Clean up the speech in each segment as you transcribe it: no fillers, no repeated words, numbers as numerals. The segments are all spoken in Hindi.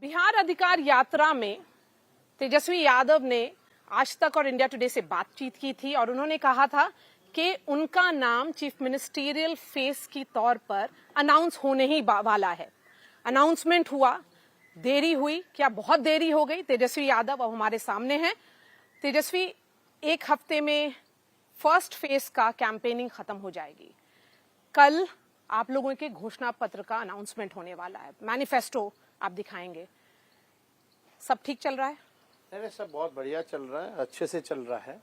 बिहार अधिकार यात्रा में तेजस्वी यादव ने आज तक और इंडिया टुडे से बातचीत की थी और उन्होंने कहा था कि उनका नाम चीफ मिनिस्टीरियल फेस की तौर पर अनाउंस होने ही वाला है। अनाउंसमेंट हुआ, देरी हुई, क्या बहुत देरी हो गई। तेजस्वी यादव अब हमारे सामने हैं। तेजस्वी, एक हफ्ते में फर्स्ट फेज का कैंपेनिंग खत्म हो जाएगी। कल आप लोगों के घोषणा पत्र का अनाउंसमेंट होने वाला है, मैनिफेस्टो आप दिखाएंगे। सब ठीक चल रहा है? नहीं, सब बहुत बढ़िया चल रहा है, अच्छे से चल रहा है।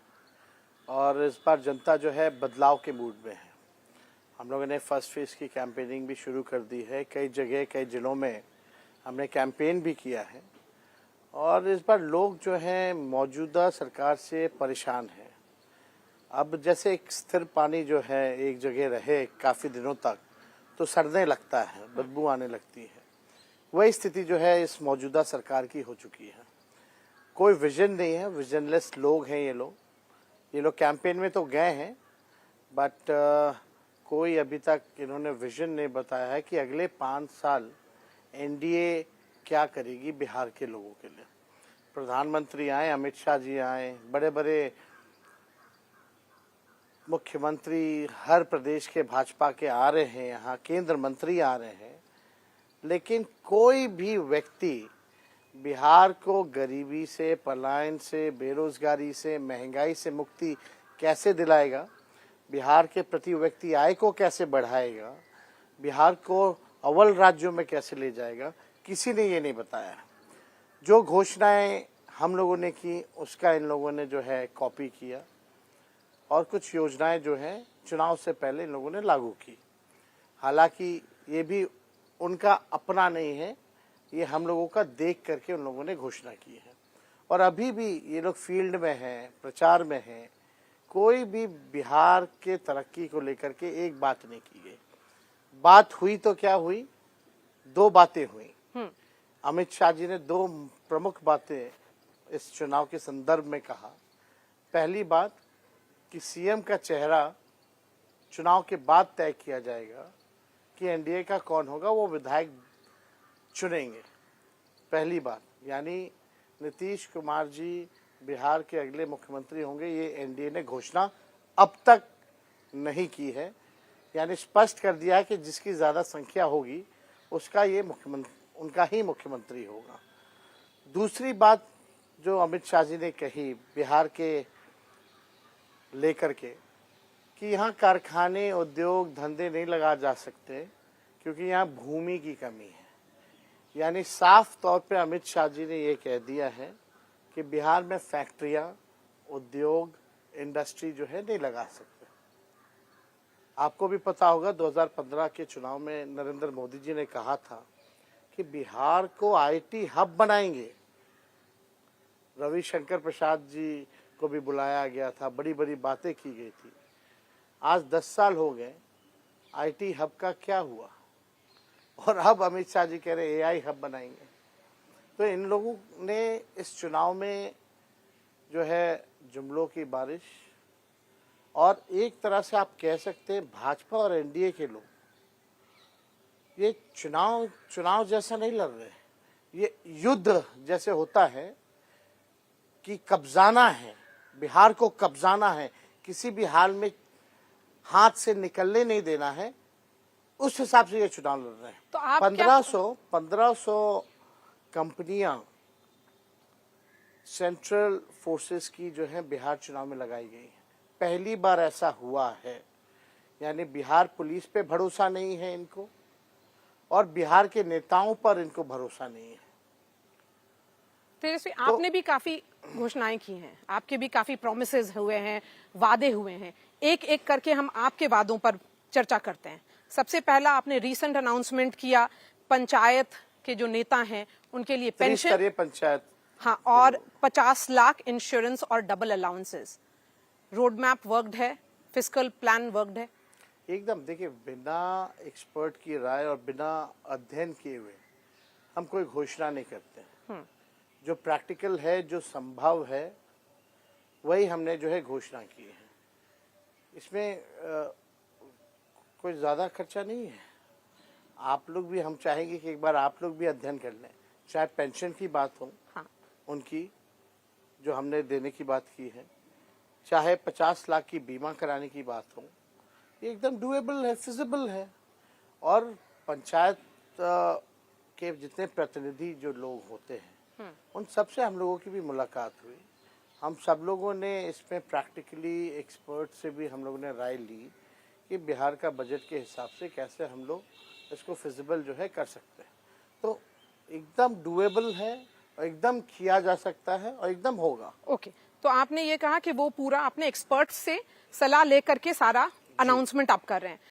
और इस बार जनता जो है बदलाव के मूड में है। हम लोगों ने फर्स्ट फेज की कैंपेनिंग भी शुरू कर दी है। कई जगह कई जिलों में हमने कैंपेन भी किया है। और इस बार लोग जो हैं मौजूदा सरकार से परेशान हैं। अब जैसे एक स्थिर पानी जो है एक जगह रहे काफ़ी दिनों तक तो सड़ने लगता है, बदबू आने लगती है। वही स्थिति जो है इस मौजूदा सरकार की हो चुकी है। कोई विजन नहीं है, विजनलेस लोग हैं ये लोग कैंपेन में तो गए हैं, बट कोई अभी तक इन्होंने विजन नहीं बताया है कि अगले 5 साल एनडीए क्या करेगी बिहार के लोगों के लिए। प्रधानमंत्री आए, अमित शाह जी आए, बड़े बड़े मुख्यमंत्री हर प्रदेश के भाजपा के आ रहे हैं, यहाँ केंद्र मंत्री आ रहे हैं, लेकिन कोई भी व्यक्ति बिहार को गरीबी से, पलायन से, बेरोजगारी से, महंगाई से मुक्ति कैसे दिलाएगा, बिहार के प्रति व्यक्ति आय को कैसे बढ़ाएगा, बिहार को अव्वल राज्यों में कैसे ले जाएगा, किसी ने ये नहीं बताया। जो घोषणाएं हम लोगों ने की उसका इन लोगों ने जो है कॉपी किया और कुछ योजनाएं जो हैं चुनाव से पहले इन लोगों ने लागू की। हालांकि ये भी उनका अपना नहीं है, ये हम लोगों का देख करके उन लोगों ने घोषणा की है। और अभी भी ये लोग फील्ड में हैं, प्रचार में हैं। कोई भी बिहार के तरक्की को लेकर के एक बात नहीं की गई। बात हुई तो क्या हुई, 2 बातें हुई। अमित शाह जी ने 2 प्रमुख बातें इस चुनाव के संदर्भ में कहा। पहली बात कि सीएम का चेहरा चुनाव के बाद तय किया जाएगा कि एनडीए का कौन होगा, वो विधायक चुनेंगे। पहली बात, यानी नीतीश कुमार जी बिहार के अगले मुख्यमंत्री होंगे, ये एनडीए ने घोषणा अब तक नहीं की है। यानी स्पष्ट कर दिया है कि जिसकी ज़्यादा संख्या होगी उसका ये मुख्यमंत्री, उनका ही मुख्यमंत्री होगा। दूसरी बात जो अमित शाह जी ने कही बिहार के लेकर के कि यहाँ कारखाने, उद्योग, धंधे नहीं लगा जा सकते क्योंकि यहाँ भूमि की कमी है। यानी साफ तौर पे अमित शाह जी ने ये कह दिया है कि बिहार में फैक्ट्रियाँ, उद्योग, इंडस्ट्री जो है नहीं लगा सकते। आपको भी पता होगा 2015 के चुनाव में नरेंद्र मोदी जी ने कहा था कि बिहार को आईटी हब बनाएंगे। रविशंकर प्रसाद जी को भी बुलाया गया था, बड़ी बड़ी बातें की गई थी। आज 10 साल हो गए, आईटी हब का क्या हुआ? और अब अमित शाह जी कह रहे एआई हब बनाएंगे। तो इन लोगों ने इस चुनाव में जो है जुमलों की बारिश, और एक तरह से आप कह सकते हैं भाजपा और एनडीए के लोग ये चुनाव जैसा नहीं लड़ रहे, ये युद्ध जैसे होता है कि कब्जाना है, बिहार को कब्जाना है, किसी भी हाल में हाथ से निकलने नहीं देना है, उस हिसाब से ये चुनाव लड़ रहे हैं। तो आप 1500 कंपनियां सेंट्रल फोर्सेस की जो है बिहार चुनाव में लगाई गई है। पहली बार ऐसा हुआ है। यानी बिहार पुलिस पे भरोसा नहीं है इनको और बिहार के नेताओं पर इनको भरोसा नहीं है। तेजस्वी, आपने भी काफी घोषणाएं की हैं, आपके भी काफी प्रोमिसेस हुए हैं, वादे हुए हैं। एक एक करके हम आपके वादों पर चर्चा करते हैं। सबसे पहला आपने रीसेंट अनाउंसमेंट किया, पंचायत के जो नेता हैं उनके लिए पेंशन, पंचायत, हाँ, और 50 लाख इंश्योरेंस और double allowances. Road map worked है, फिस्कल प्लान वर्कड है? एकदम। देखिए, बिना एक्सपर्ट की राय और बिना अध्ययन किए हुए हम कोई घोषणा नहीं करते। जो प्रैक्टिकल है, जो संभव है, वही हमने जो है घोषणा की है। इसमें कोई ज़्यादा खर्चा नहीं है। आप लोग भी, हम चाहेंगे कि एक बार आप लोग भी अध्ययन कर लें। चाहे पेंशन की बात हो हाँ, उनकी जो हमने देने की बात की है, चाहे 50 लाख की बीमा कराने की बात हो, ये एकदम डुएबल है, फिजिबल है। और पंचायत के जितने प्रतिनिधि जो लोग होते हैं उन सबसे हम लोगों की भी मुलाकात हुई। हम सब लोगों ने इसमें प्रैक्टिकली एक्सपर्ट से भी हम लोगों ने राय ली कि बिहार का बजट के हिसाब से कैसे हम लोग इसको फिजिबल जो है कर सकते हैं। तो एकदम डुएबल है और एकदम किया जा सकता है और एकदम होगा। ओके। तो आपने ये कहा कि वो पूरा आपने एक्सपर्ट से सलाह लेकर के सारा अनाउंसमेंट आप कर रहे हैं।